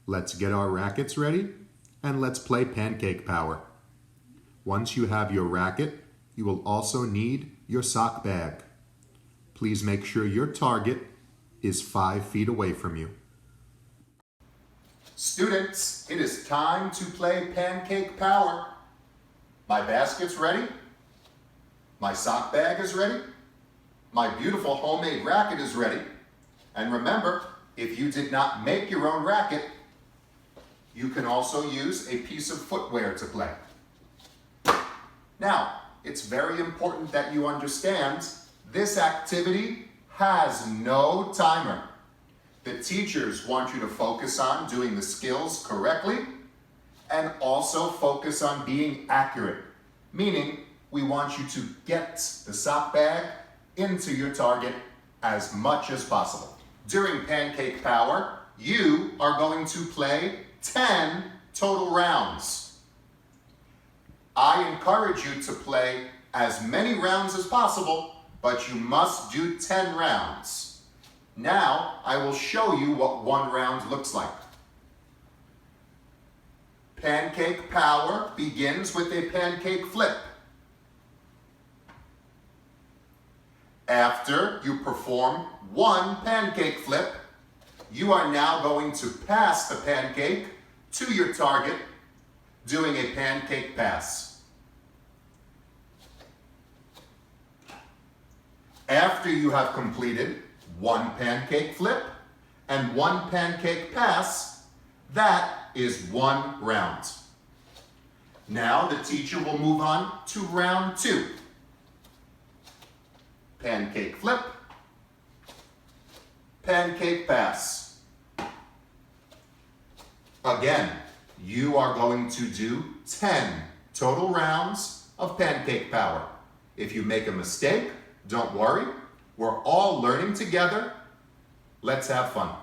Let's get our rackets ready and let's play Pancake Power. Once you have your racket, you will also need your sock bag. Please make sure your target is 5 feet away from you. Students, it is time to play Pancake Power. My basket's ready. My sock bag is ready. My beautiful homemade racket is ready. And remember, if you did not make your own racket, you can also use a piece of footwear to play. Now, it's very important that you understand this activity has no timer. The teachers want you to focus on doing the skills correctly and also focus on being accurate, meaning we want you to get the sock bag into your target as much as possible. During Pancake Power, you are going to play 10 total rounds. I encourage you to play as many rounds as possible, but you must do 10 rounds. Now, I will show you what one round looks like. Pancake Power begins with a pancake flip. After you perform one pancake flip, you are now going to pass the pancake to your target, doing a pancake pass. After you have completed one pancake flip and one pancake pass, that is one round. Now the teacher will move on to round 2. Pancake flip, pancake pass. Again, you are going to do 10 total rounds of Pancake Power. If you make a mistake, don't worry. We're all learning together. Let's have fun.